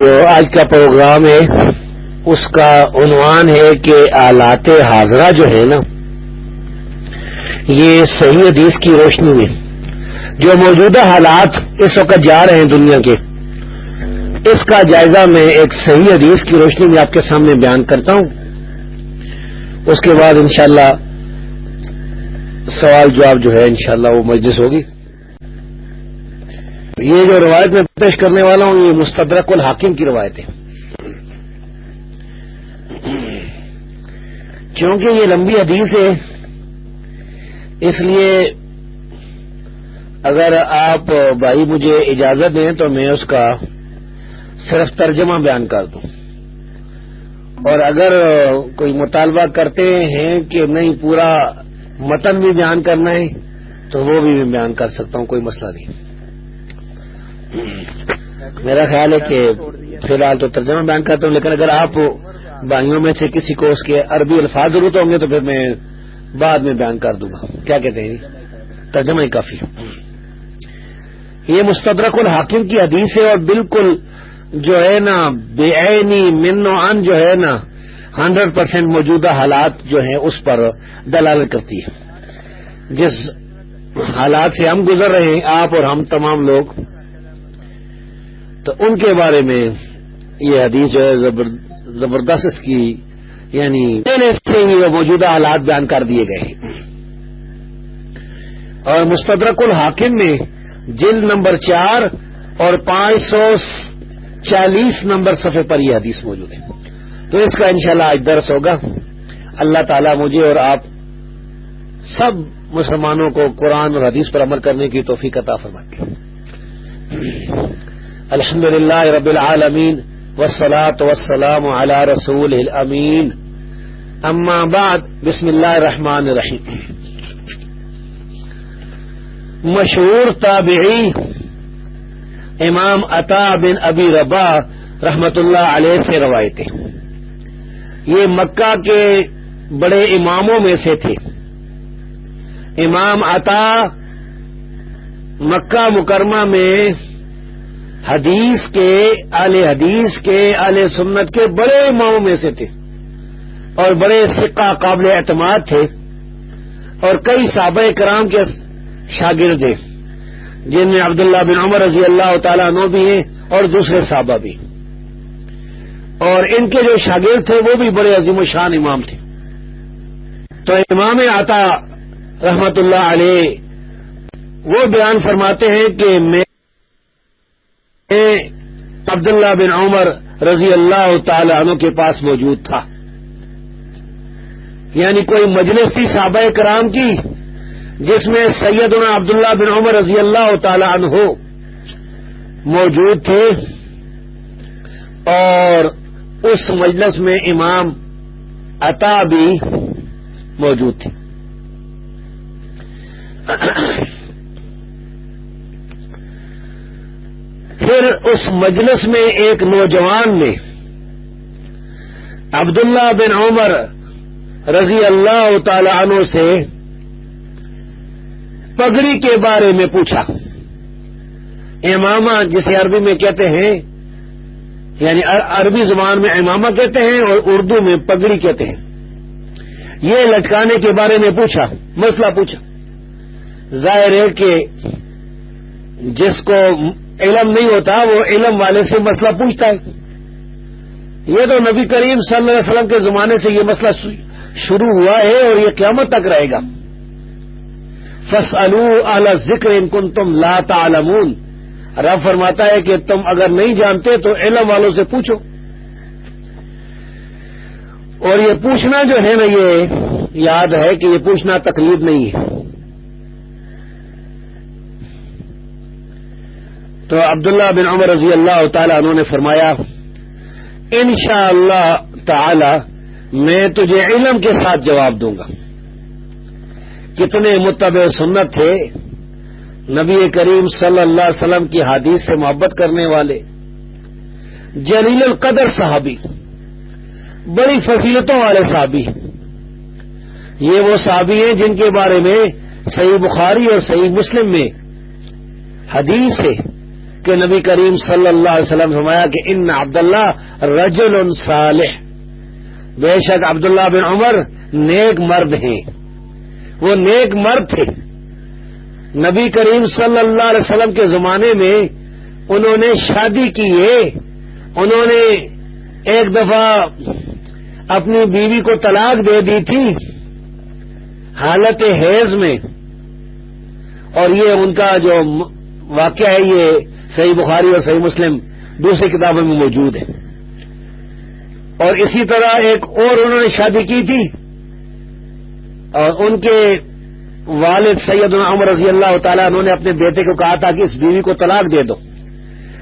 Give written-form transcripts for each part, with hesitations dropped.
جو آج کا پروگرام ہے اس کا عنوان ہے کہ آلات حاضرہ جو ہے نا، یہ صحیح حدیث کی روشنی میں جو موجودہ حالات اس وقت جا رہے ہیں دنیا کے، اس کا جائزہ میں ایک صحیح حدیث کی روشنی میں آپ کے سامنے بیان کرتا ہوں. اس کے بعد انشاءاللہ سوال جواب جو ہے انشاءاللہ وہ مجلس ہوگی. یہ جو روایت میں پیش کرنے والا ہوں یہ مستدرک الحاکم کی روایت ہے. کیونکہ یہ لمبی حدیث ہے اس لیے اگر آپ بھائی مجھے اجازت دیں تو میں اس کا صرف ترجمہ بیان کر دوں، اور اگر کوئی مطالبہ کرتے ہیں کہ نہیں پورا متن بھی بیان کرنا ہے تو وہ بھی میں بیان کر سکتا ہوں، کوئی مسئلہ نہیں. میرا خیال ہے کہ فی الحال تو ترجمہ بیان کرتا ہوں، لیکن اگر آپ بھائیوں میں سے کسی کو اس کے عربی الفاظ ضرورت ہوں گے تو پھر میں بعد میں بیان کر دوں گا. کیا کہتے ہیں؟ ترجمہ ہی کافی. یہ مستدرک الحاکم کی حدیث ہے اور بالکل جو ہے نا بے عینی من و عن جو ہے نا 100% موجودہ حالات جو ہیں اس پر دلالت کرتی ہے. جس حالات سے ہم گزر رہے ہیں آپ اور ہم تمام لوگ، تو ان کے بارے میں یہ حدیث جو ہے زبردست اس کی یعنی سے یہ موجودہ حالات بیان کر دیے گئے ہیں. اور مستدرک الحاکم میں جلد نمبر 4 اور 540 نمبر صفحے پر یہ حدیث موجود ہے. تو اس کا انشاءاللہ آج درس ہوگا. اللہ تعالیٰ مجھے اور آپ سب مسلمانوں کو قرآن اور حدیث پر عمل کرنے کی توفیق عطا فرمائے. الحمدللہ رب العالمین والصلاة والسلام علی رسول الامین. اما بعد، بسم اللہ الرحمن الرحیم. مشہور تابعی امام عطا بن ابی رباح رحمت اللہ علیہ سے روایت ہے. یہ مکہ کے بڑے اماموں میں سے تھے. امام عطا مکہ مکرمہ میں حدیث کے اہل سنت کے بڑے اماموں میں سے تھے اور بڑے ثقہ قابل اعتماد تھے، اور کئی صحابہ کرام کے شاگرد ہیں جن میں عبداللہ بن عمر رضی اللہ تعالیٰ عنہ بھی ہیں اور دوسرے صحابہ بھی. اور ان کے جو شاگرد تھے وہ بھی بڑے عظیم الشان امام تھے. تو امام عطا رحمت اللہ علیہ وہ بیان فرماتے ہیں کہ میں عبداللہ بن عمر رضی اللہ تعالی عنہ کے پاس موجود تھا. یعنی کوئی مجلس تھی صحابہ کرام کی جس میں سیدنا عبداللہ بن عمر رضی اللہ تعالی عنہ موجود تھے، اور اس مجلس میں امام عطا بھی موجود تھے. پھر اس مجلس میں ایک نوجوان نے عبداللہ بن عمر رضی اللہ تعالی عنہ سے پگڑی کے بارے میں پوچھا. امامہ جسے عربی میں کہتے ہیں، یعنی عربی زبان میں امامہ کہتے ہیں اور اردو میں پگڑی کہتے ہیں. یہ لٹکانے کے بارے میں پوچھا، مسئلہ پوچھا. ظاہر ہے کہ جس کو علم نہیں ہوتا وہ علم والے سے مسئلہ پوچھتا ہے. یہ تو نبی کریم صلی اللہ علیہ وسلم کے زمانے سے یہ مسئلہ شروع ہوا ہے اور یہ قیامت تک رہے گا. فَاسْأَلُوا أَهْلَ الذِّكْرِ إِن كُنتُمْ لَا تَعْلَمُونَ. رب فرماتا ہے کہ تم اگر نہیں جانتے تو علم والوں سے پوچھو. اور یہ پوچھنا جو ہے نا، یہ یاد ہے کہ یہ پوچھنا تقلید نہیں ہے. تو عبداللہ بن عمر رضی اللہ تعالی عنہ نے فرمایا انشاءاللہ تعالی میں تجھے علم کے ساتھ جواب دوں گا. کتنے متبع سنت تھے نبی کریم صلی اللہ علیہ وسلم کی حدیث سے محبت کرنے والے جلیل القدر صحابی، بڑی فضیلتوں والے صحابی. یہ وہ صحابی ہیں جن کے بارے میں صحیح بخاری اور صحیح مسلم میں حدیث ہے کہ نبی کریم صلی اللہ علیہ وسلم فرمایا کہ ان عبداللہ رجل صالح، بے شک عبداللہ بن عمر نیک مرد ہیں، وہ نیک مرد تھے۔ نبی کریم صلی اللہ علیہ وسلم کے زمانے میں انہوں نے شادی کی ہے، انہوں نے ایک دفعہ اپنی بیوی کو طلاق دے دی تھی حالت حیض میں، اور یہ ان کا جو واقعہ ہے یہ صحیح بخاری اور صحیح مسلم دوسری کتابوں میں موجود ہے۔ اور اسی طرح ایک اور انہوں نے شادی کی تھی، اور ان کے والد سیدنا عمر رضی اللہ تعالیٰ انہوں نے اپنے بیٹے کو کہا تھا کہ اس بیوی کو طلاق دے دو،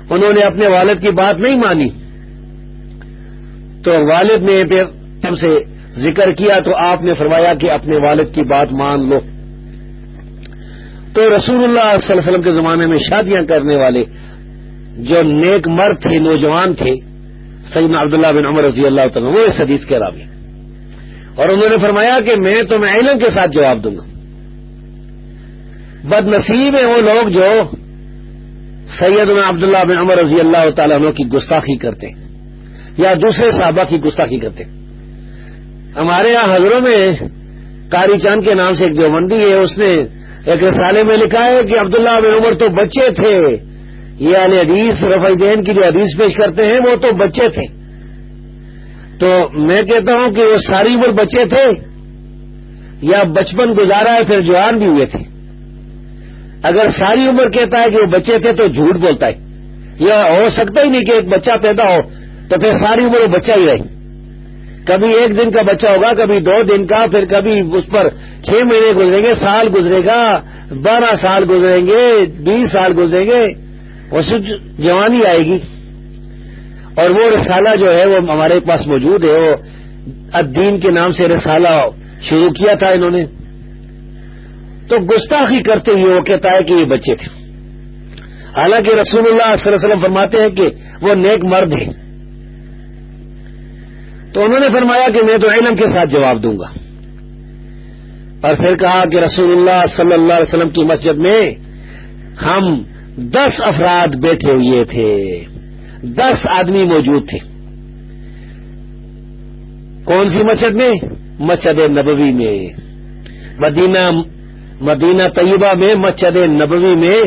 انہوں نے اپنے والد کی بات نہیں مانی، تو والد نے پھر ہم سے ذکر کیا تو آپ نے فرمایا کہ اپنے والد کی بات مان لو۔ تو رسول اللہ صلی اللہ علیہ وسلم کے زمانے میں شادیاں کرنے والے جو نیک مرد تھے، نوجوان تھے، سیدنا عبداللہ بن عمر رضی اللہ تعالیٰ وہ اس حدیث کے راوی، اور انہوں نے فرمایا کہ میں تمہیں علم کے ساتھ جواب دوں گا۔ بد نصیب ہیں وہ لوگ جو سیدنا عبداللہ بن عمر رضی اللہ تعالیٰ عنہ کی گستاخی کرتے ہیں یا دوسرے صحابہ کی گستاخی کرتے ہیں۔ ہمارے یہاں حضروں میں قاری چاند کے نام سے ایک دیوبندی ہے، اس نے ایک رسالے میں لکھا ہے کہ عبداللہ بن عمر تو بچے تھے، یہ اہل حدیث رفع دین کی جو حدیث پیش کرتے ہیں وہ تو بچے تھے۔ تو میں کہتا ہوں کہ وہ ساری عمر بچے تھے یا بچپن گزارا ہے پھر جوان بھی ہوئے تھے۔ اگر ساری عمر کہتا ہے کہ وہ بچے تھے تو جھوٹ بولتا ہے، یہ ہو سکتا ہی نہیں کہ ایک بچہ پیدا ہو تو پھر ساری عمر وہ بچہ ہی رہے۔ کبھی ایک دن کا بچہ ہوگا، کبھی 2 دن کا، پھر کبھی اس پر 6 مہینے گزریں گے، سال گزرے گا، 12 سال گزریں گے، 20 سال گزریں گے، اس جوانی آئے گی۔ اور وہ رسالہ جو ہے وہ ہمارے پاس موجود ہے، وہ الدین کے نام سے رسالہ شروع کیا تھا انہوں نے۔ تو گستاخی کرتے ہوئے وہ کہتا ہے کہ یہ بچے تھے، حالانکہ رسول اللہ صلی اللہ علیہ وسلم فرماتے ہیں کہ وہ نیک مرد ہیں۔ تو انہوں نے فرمایا کہ میں تو علم کے ساتھ جواب دوں گا، اور پھر کہا کہ رسول اللہ صلی اللہ علیہ وسلم کی مسجد میں ہم 10 افراد بیٹھے ہوئے تھے، 10 آدمی موجود تھے۔ کون سی مسجد میں؟ مسجد نبوی میں، مدینہ طیبہ میں مسجد نبوی میں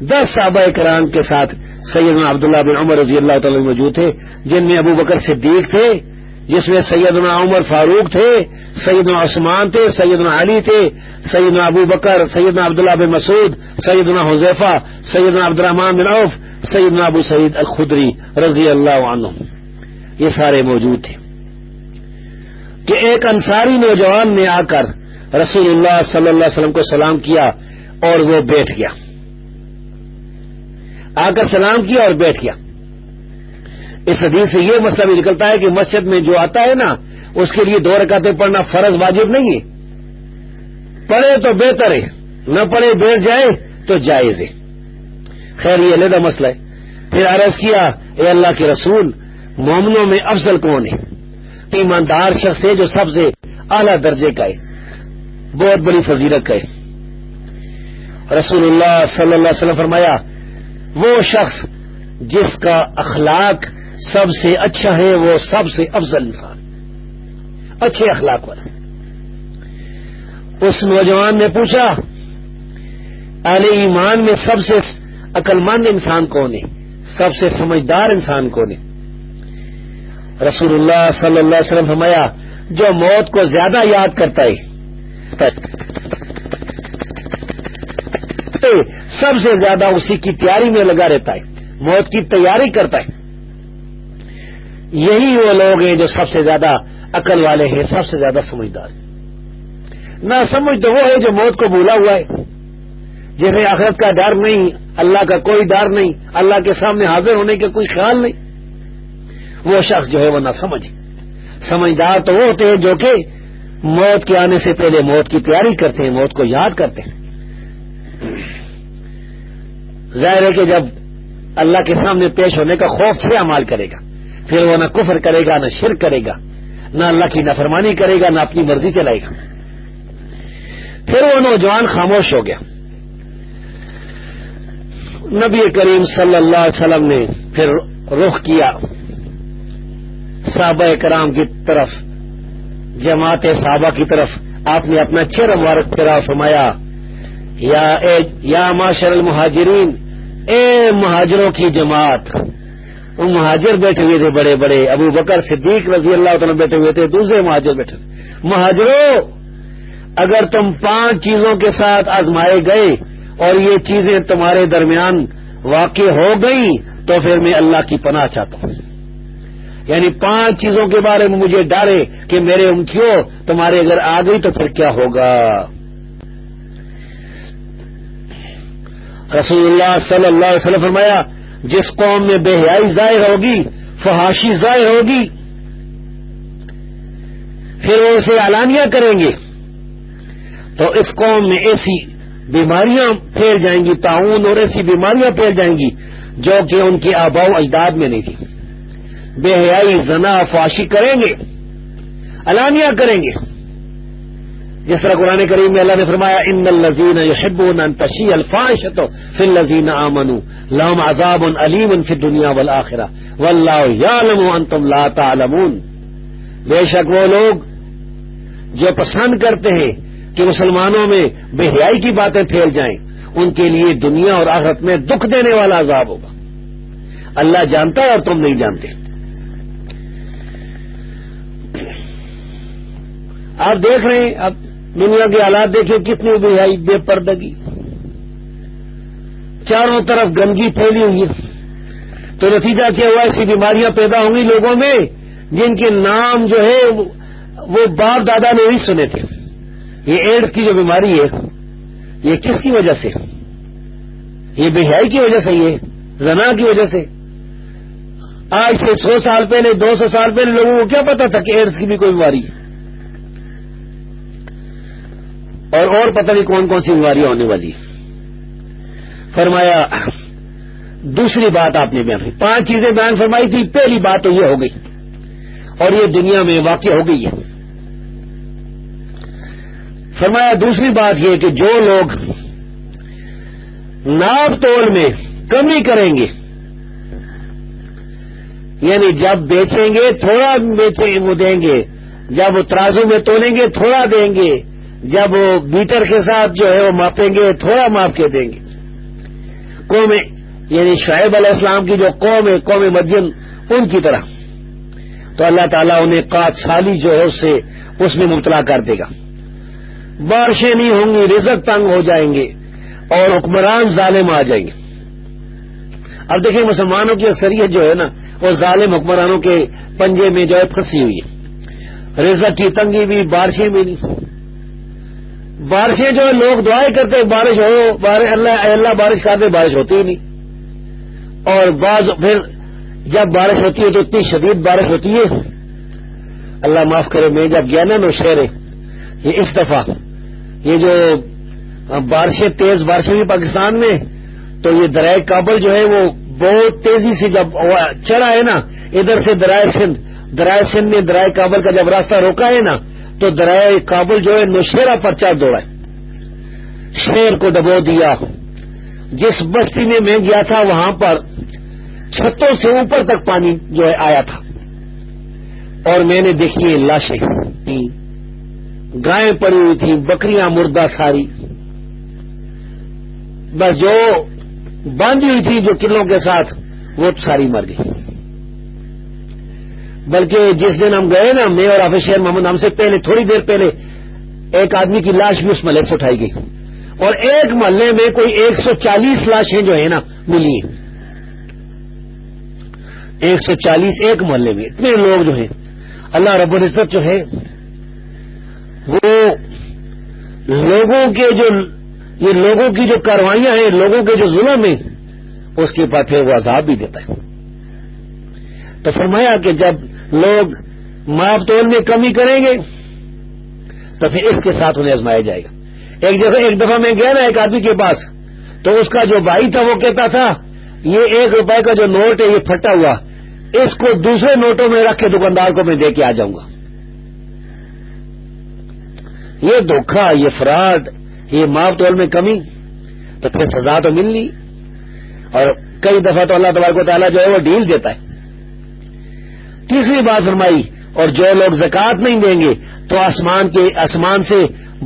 10 صحابہ کرام کے ساتھ سیدنا عبداللہ بن عمر رضی اللہ تعالی موجود تھے، جن میں ابو بکر صدیق تھے، جس میں سیدنا عمر فاروق تھے، سیدنا عثمان تھے، سیدنا علی تھے، سیدنا ابو بکر، سیدنا عبداللہ بن مسعود، سیدنا حذیفہ، سیدنا عبد الرحمن بن عوف، سیدنا ابو سعید الخدری رضی اللہ عنہ، یہ سارے موجود تھے۔ کہ ایک انصاری نوجوان نے آ کر رسول اللہ صلی اللہ علیہ وسلم کو سلام کیا اور وہ بیٹھ گیا، آ کر سلام کیا اور بیٹھ گیا۔ اس حدیث سے یہ مسئلہ بھی نکلتا ہے کہ مسجد میں جو آتا ہے نا اس کے لیے 2 رکعتیں پڑھنا فرض واجب نہیں ہے، پڑھے تو بہتر ہے، نہ پڑھے بیٹھ جائے تو جائز ہے۔ خیر یہ علیحدہ مسئلہ ہے۔ پھر عرض کیا اے اللہ کے رسول، مومنوں میں افضل کون ہے؟ ایماندار شخص ہے جو سب سے اعلیٰ درجے کا ہے، بہت بڑی فضیلت کا ہے۔ رسول اللہ صلی اللہ علیہ وسلم فرمایا وہ شخص جس کا اخلاق سب سے اچھا ہے وہ سب سے افضل انسان، اچھے اخلاق والا۔ اس نوجوان نے پوچھا اہل ایمان میں سب سے عقل مند انسان کون ہے، سب سے سمجھدار انسان کون ہے؟ رسول اللہ صلی اللہ علیہ وسلم فرمایا جو موت کو زیادہ یاد کرتا ہے، سب سے زیادہ اسی کی تیاری میں لگا رہتا ہے، موت کی تیاری کرتا ہے، یہی وہ لوگ ہیں جو سب سے زیادہ عقل والے ہیں، سب سے زیادہ سمجھدار۔ نہ سمجھ تو وہ ہے جو موت کو بھولا ہوا ہے، جسے آخرت کا ڈر نہیں، اللہ کا کوئی ڈر نہیں، اللہ کے سامنے حاضر ہونے کا کوئی خیال نہیں، وہ شخص جو ہے وہ نہ سمجھ۔ سمجھدار تو وہ ہوتے ہیں جو کہ موت کے آنے سے پہلے موت کی تیاری کرتے ہیں، موت کو یاد کرتے ہیں۔ ظاہر ہے کہ جب اللہ کے سامنے پیش ہونے کا خوف سے اعمال کرے گا، پھر وہ نہ کفر کرے گا، نہ شرک کرے گا، نہ اللہ کی نافرمانی کرے گا، نہ اپنی مرضی چلائے گا۔ پھر وہ نوجوان خاموش ہو گیا۔ نبی کریم صلی اللہ علیہ وسلم نے پھر رخ کیا صحابہ کرام کی طرف، جماعت صحابہ کی طرف. آپ نے اپنا چہرہ مبارک پھیرا، فرمایا یا معاشر المہاجرین، اے مہاجروں کی جماعت. وہ مہاجر بیٹھے ہوئے تھے بڑے بڑے، ابو بکر صدیق رضی اللہ تعالیٰ بیٹھے ہوئے تھے، دوسرے مہاجر بیٹھے. مہاجروں، اگر تم 5 چیزوں کے ساتھ آزمائے گئے اور یہ چیزیں تمہارے درمیان واقع ہو گئی تو پھر میں اللہ کی پناہ چاہتا ہوں. یعنی 5 چیزوں کے بارے میں مجھے ڈرے کہ میرے امتیوں تمہارے اگر آ گئی تو پھر کیا ہوگا. رسول اللہ صلی اللہ علیہ وسلم فرمایا، جس قوم میں بے حیائی ظاہر ہوگی، فحاشی ظاہر ہوگی، پھر وہ اسے اعلانیہ کریں گے تو اس قوم میں ایسی بیماریاں پھیل جائیں گی، طاعون اور ایسی بیماریاں پھیل جائیں گی جو کہ ان کے آباء و اجداد میں نہیں تھی. بے حیائی، زنا، فحاشی کریں گے، اعلانیہ کریں گے. جس طرح قرآن کریم میں اللہ نے فرمایا، ان الذین یحبون ان تشیع الفاحشۃ فی الذین آمنوا لهم عذاب علیم فی الدنیا والآخرہ واللہ یعلم وانتم لا تعلمون. بے شک وہ لوگ جو پسند کرتے ہیں کہ مسلمانوں میں بے حیائی کی باتیں پھیل جائیں، ان کے لیے دنیا اور آخرت میں دکھ دینے والا عذاب ہوگا. اللہ جانتا ہے اور تم نہیں جانتے. آپ دیکھ رہے ہیں، اب دنیا کے حالات دیکھیں، کتنی بے حیائی، بے پردگی، چاروں طرف گندگی پھیلی ہوئی ہے. تو نتیجہ کیا ہوا؟ ایسی بیماریاں پیدا ہوں گی لوگوں میں جن کے نام جو ہے وہ باپ دادا نے نہیں سنے تھے. یہ ایڈز کی جو بیماری ہے، یہ کس کی وجہ سے؟ یہ بے حیائی کی وجہ سے، یہ زنا کی وجہ سے. آج سے 100 سال پہلے، 200 سال پہلے لوگوں کو کیا پتا تھا کہ ایڈز کی بھی کوئی بیماری ہے، اور پتہ نہیں کون کون سی بیماریاں ہونے والی. فرمایا دوسری بات آپ نے بیان کی، 5 چیزیں بیان فرمائی تھی. پہلی بات تو یہ ہو گئی اور یہ دنیا میں واقع ہو گئی ہے. فرمایا دوسری بات یہ کہ جو لوگ ناپ تول میں کمی کریں گے، یعنی جب بیچیں گے تھوڑا وہ دیں گے، جب ترازو میں تولیں گے تھوڑا دیں گے، جب وہ بیٹر کے ساتھ جو ہے وہ ماپیں گے تھوڑا ماپ کے دیں گے. قوم یعنی شعیب علیہ السلام کی جو قوم ہے، قوم مدین، ان کی طرح. تو اللہ تعالیٰ انہیں قحط سالی جو ہے اس میں مبتلا کر دے گا. بارشیں نہیں ہوں گی، رزق تنگ ہو جائیں گے اور حکمران ظالم آ جائیں گے. اب دیکھیں مسلمانوں کی اکثریت جو ہے نا، وہ ظالم حکمرانوں کے پنجے میں جو ہے پھنسی ہوئی ہے. رزق کی تنگی بھی، بارشیں بھی نہیں. بارشیں جو ہے لوگ دعائیں کرتے بارش ہو، اللہ بارش کر دے، بارش ہوتی ہی نہیں. اور بعض پھر جب بارش ہوتی ہے تو اتنی شدید بارش ہوتی ہے، اللہ معاف کرے. میں جب گیا نا نوشہر، یہ اس دفعہ یہ جو بارشیں، تیز بارشیں بھی پاکستان میں، تو یہ دریائے کابل جو ہے وہ بہت تیزی سے جب چڑھا ہے نا، ادھر سے دریائے سندھ نے دریائے کابل کا جب راستہ روکا ہے نا، تو دریائے کابل جو ہے نوشہرہ پر چڑھ دوڑا ہے، شہر کو ڈبو دیا. جس بستی میں گیا تھا وہاں پر چھتوں سے اوپر تک پانی جو ہے آیا تھا، اور میں نے دیکھی لاشیں، گائیں پڑی ہوئی تھی، بکریاں مردہ ساری، بس جو باندھی ہوئی تھی جو قلوں کے ساتھ وہ ساری مر گئی. بلکہ جس دن ہم گئے نا، میں اور حافظ شیر محمد، ہم سے پہلے تھوڑی دیر پہلے ایک آدمی کی لاش بھی اس محلے سے اٹھائی گئی، اور ایک محلے میں کوئی 140 لاشیں جو ہے نا ملی ہیں. 140 ایک محلے میں، اتنے لوگ جو ہیں. اللہ رب العزت جو ہے وہ لوگوں کی جو کاروائیاں ہیں، لوگوں کے جو ظلم ہیں، اس کے بعد پھر وہ عذاب بھی دیتا ہے. تو فرمایا کہ جب لوگ ماپ تول میں کمی کریں گے تو پھر اس کے ساتھ انہیں آزمایا جائے گا. ایک دفعہ میں گیا نا ایک آدمی کے پاس، تو اس کا جو بھائی تھا وہ کہتا تھا یہ 1 روپے کا جو نوٹ ہے یہ پھٹا ہوا، اس کو دوسرے نوٹوں میں رکھ کے دکاندار کو میں دے کے آ جاؤں گا. یہ دھوکہ، یہ فراڈ، یہ ماپ تول میں کمی، تو پھر سزا تو ملنی. اور کئی دفعہ تو اللہ تبارک و تعالیٰ جو ہے وہ ڈیل دیتا ہے. تیسری بات فرمائی اور جو لوگ زکوٰۃ نہیں دیں گے تو آسمان سے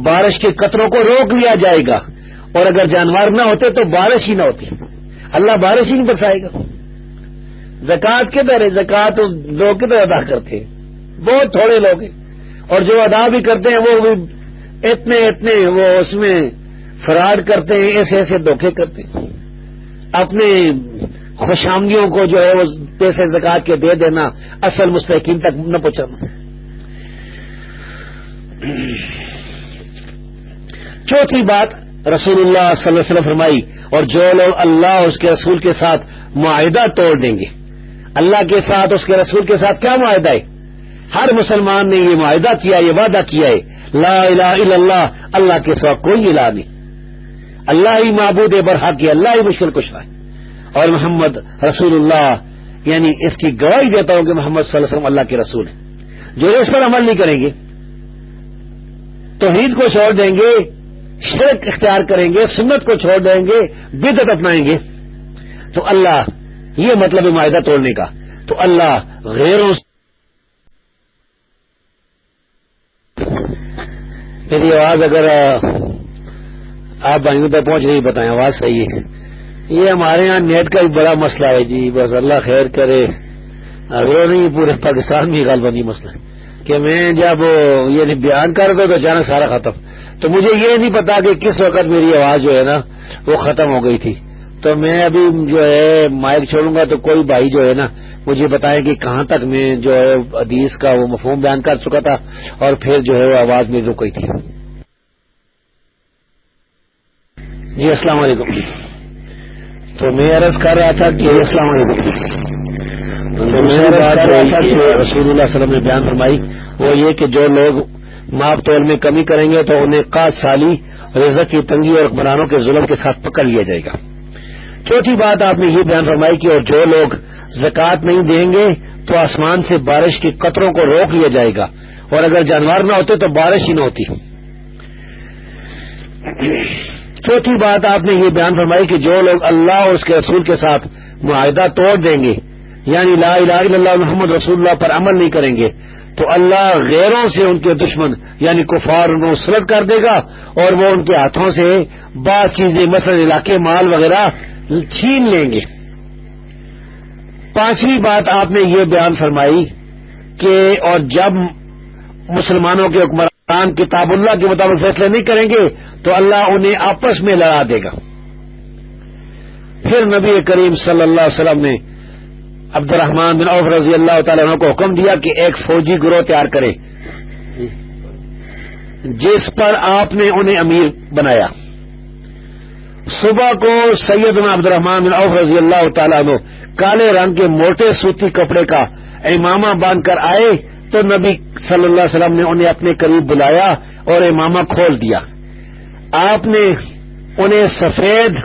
بارش کے قطروں کو روک لیا جائے گا، اور اگر جانور نہ ہوتے تو بارش ہی نہ ہوتی، اللہ بارش ہی نہیں برسائے گا. زکوٰۃ کے درے زکوٰۃ لوگ کدھر ادا کرتے ہیں؟ بہت تھوڑے لوگ ہیں، اور جو ادا بھی کرتے ہیں وہ بھی اتنے وہ اس میں فراڈ کرتے ہیں، ایسے دھوکے کرتے ہیں. اپنے خوش آمدیوں کو جو ہے وہ پیسے زکوٰۃ کے دے دینا، اصل مستحقین تک نہ پہنچانا. چوتھی بات رسول اللہ صلی اللہ علیہ وسلم فرمائی اور جو لوگ اللہ اور اس کے رسول کے ساتھ معاہدہ توڑ دیں گے. اللہ کے ساتھ اس کے رسول کے ساتھ کیا معاہدہ ہے؟ ہر مسلمان نے یہ معاہدہ کیا، یہ وعدہ کیا ہے، لا الہ الا اللہ، اللہ کے سوا کوئی الہ نہیں، اللہ ہی معبود برحق ہے، اللہ ہی مشکل کشا ہے، اور محمد رسول اللہ، یعنی اس کی گواہی دیتا ہوں کہ محمد صلی اللہ علیہ وسلم اللہ کے رسول ہیں. جو اس پر عمل نہیں کریں گے، توحید کو چھوڑ دیں گے، شرک اختیار کریں گے، سنت کو چھوڑ دیں گے، بدعت اپنائیں گے، تو اللہ، یہ مطلب ہے معاہدہ توڑنے کا، تو اللہ غیروں سے. میری آواز اگر آپ بھائیوں تک پہنچ رہی بتائیں، آواز صحیح ہے؟ یہ ہمارے ہاں نیٹ کا بھی بڑا مسئلہ ہے جی، بس اللہ خیر کرے. اگر نہیں پورے پاکستان میں غالباً یہ مسئلہ ہے کہ میں جب یہ بیان کر رہا تو اچانک سارا ختم، تو مجھے یہ نہیں پتا کہ کس وقت میری آواز جو ہے نا وہ ختم ہو گئی تھی. تو میں ابھی جو ہے مائک چھوڑوں گا تو کوئی بھائی جو ہے نا مجھے بتائیں کہ کہاں تک میں جو ہے حدیث کا وہ مفہوم بیان کر چکا تھا اور پھر جو ہے وہ آواز میری رک گئی تھی. جی السلام علیکم. تو میں عرض کر رہا تھا کہ السلام علیکم. تو میں عرض کر رہا تھا کہ رسول اللہ صلی اللہ علیہ وسلم نے بیان فرمائی وہ یہ کہ جو لوگ ماپ تول میں کمی کریں گے تو انہیں قحط سالی، رزق کی تنگی اور حکمرانوں کے ظلم کے ساتھ پکڑ لیا جائے گا. چوتھی بات آپ نے یہ بیان فرمائی کہ اور جو لوگ زکوٰۃ نہیں دیں گے تو آسمان سے بارش کے قطروں کو روک لیا جائے گا، اور اگر جانور نہ ہوتے تو بارش ہی نہ ہوتی. چوتھی بات آپ نے یہ بیان فرمائی کہ جو لوگ اللہ اور اس کے رسول کے ساتھ معاہدہ توڑ دیں گے، یعنی لا الہ الا اللہ محمد رسول اللہ پر عمل نہیں کریں گے، تو اللہ غیروں سے ان کے دشمن یعنی کفار ان کو مسلط کر دے گا، اور وہ ان کے ہاتھوں سے بعض چیزیں مثلا علاقے مال وغیرہ چھین لیں گے. پانچویں بات آپ نے یہ بیان فرمائی کہ اور جب مسلمانوں کے حکمران کتاب اللہ کے مطابق فیصلے نہیں کریں گے تو اللہ انہیں آپس میں لڑا دے گا. پھر نبی کریم صلی اللہ علیہ وسلم نے عبد الرحمن بن عوف رضی اللہ تعالیٰ عنہ کو حکم دیا کہ ایک فوجی گروہ تیار کرے جس پر آپ نے انہیں امیر بنایا. صبح کو سیدنا عبد الرحمن بن عوف رضی اللہ تعالیٰ عنہ کالے رنگ کے موٹے سوتی کپڑے کا امامہ باندھ کر آئے تو نبی صلی اللہ علیہ وسلم نے انہیں اپنے قریب بلایا اور امامہ کھول دیا. آپ نے انہیں سفید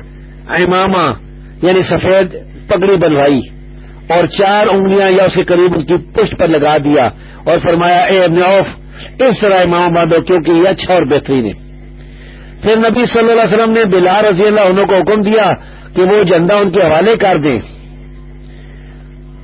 امامہ یعنی سفید پگڑی بنوائی اور 4 انگلیاں یا اس کے قریب ان کی پشت پر لگا دیا اور فرمایا اے ابن عوف اس طرح امامہ باندھو کیونکہ یہ اچھا اور بہترین ہے. پھر نبی صلی اللہ علیہ وسلم نے بلال رضی اللہ عنہ کو حکم دیا کہ وہ جھنڈا ان کے حوالے کر دیں،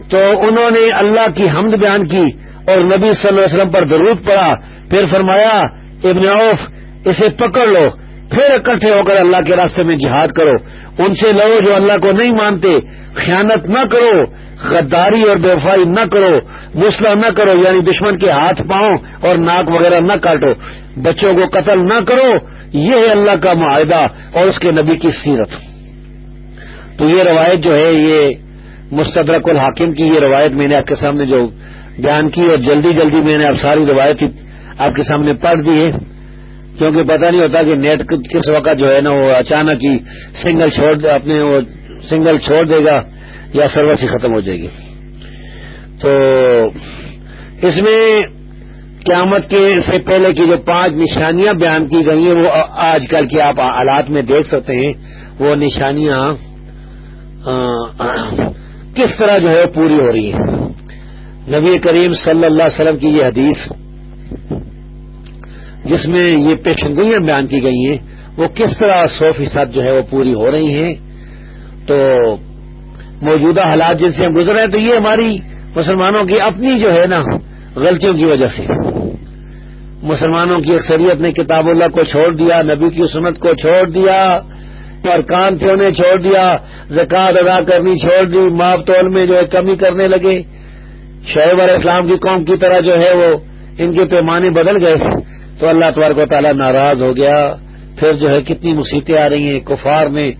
تو انہوں نے اللہ کی حمد بیان کی اور نبی صلی اللہ علیہ وسلم پر درود پڑھا. پھر فرمایا ابن عوف اسے پکڑ لو، پھر اکٹھے ہو کر اللہ کے راستے میں جہاد کرو، ان سے لڑو جو اللہ کو نہیں مانتے، خیانت نہ کرو، غداری اور بے وفائی نہ کرو، مسلح نہ کرو یعنی دشمن کے ہاتھ پاؤں اور ناک وغیرہ نہ کاٹو، بچوں کو قتل نہ کرو. یہ ہے اللہ کا معاہدہ اور اس کے نبی کی سیرت. تو یہ روایت جو ہے یہ مستدرک الحاکم کی یہ روایت میں نے آپ کے سامنے جو بیان کی اور جلدی میں نے اب ساری روایت آپ کے سامنے پڑھ دی ہے کیونکہ پتہ نہیں ہوتا کہ نیٹ کس وقت جو ہے نا وہ اچانک ہی سنگل چھوڑ دے گا یا سرور سے ختم ہو جائے گی. تو اس میں قیامت کے سے پہلے کی جو 5 نشانیاں بیان کی گئی ہیں وہ آج کل کے آپ حالات میں دیکھ سکتے ہیں. وہ نشانیاں کس طرح جو ہے پوری ہو رہی ہیں. نبی کریم صلی اللہ علیہ وسلم کی یہ حدیث جس میں یہ پیشنگوئیاں بیان کی گئی ہیں وہ کس طرح 100% جو ہے وہ پوری ہو رہی ہیں. تو موجودہ حالات جن سے ہم گزر رہے ہیں، تو یہ ہماری مسلمانوں کی اپنی جو ہے نا غلطیوں کی وجہ سے مسلمانوں کی اکثریت نے کتاب اللہ کو چھوڑ دیا، نبی کی سنت کو چھوڑ دیا، ارکان تھے انہیں چھوڑ دیا، زکوٰۃ ادا کرنی چھوڑ دی، ماب تول میں جو ہے کمی کرنے لگے، شعیب علیہ السلام کی قوم کی طرح جو ہے وہ ان کے پیمانے بدل گئے، تو اللہ تبارک و تعالیٰ ناراض ہو گیا۔ پھر جو ہے کتنی مصیبتیں آ رہی ہیں، کفار نے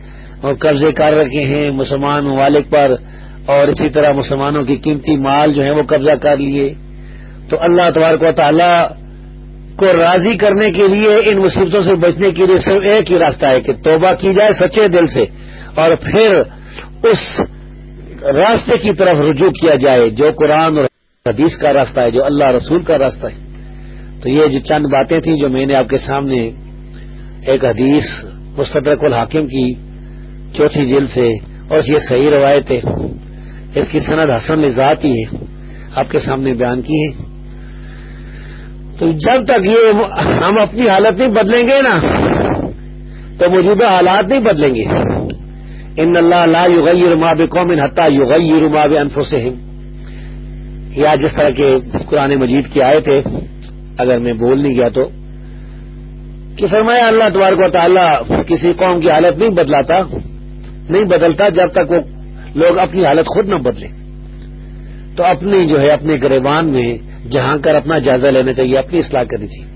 قبضے کر رکھے ہیں مسلمان ممالک پر، اور اسی طرح مسلمانوں کی قیمتی مال جو ہے وہ قبضہ کر لیے۔ تو اللہ تبارک و تعالیٰ کو راضی کرنے کے لیے ان مصیبتوں سے بچنے کے لیے صرف ایک ہی راستہ ہے کہ توبہ کی جائے سچے دل سے، اور پھر اس راستے کی طرف رجوع کیا جائے جو قرآن اور حدیث کا راستہ ہے، جو اللہ رسول کا راستہ ہے۔ تو یہ جو چند باتیں تھیں جو میں نے آپ کے سامنے ایک حدیث مستدرک الحاکم کی 4 جلد سے، اور یہ صحیح روایت ہے، اس کی سند حسن لذات ہی ہے، آپ کے سامنے بیان کی ہے۔ تو جب تک یہ ہم اپنی حالت نہیں بدلیں گے نا تو موجودہ حالات نہیں بدلیں گے۔ ان اللہ لا یغیر ما بقوم حتی یغیروا ما بانفسہم، یا جس طرح کے قرآن مجید کی آیت ہے، اگر میں بول نہیں گیا تو، کہ فرمایا اللہ تبارک و تعالیٰ کسی قوم کی حالت نہیں بدلتا جب تک وہ لوگ اپنی حالت خود نہ بدلیں۔ تو اپنی جو ہے اپنے گریبان میں جہاں کر اپنا جائزہ لینا چاہیے، اپنی اصلاح کرنی چاہیے۔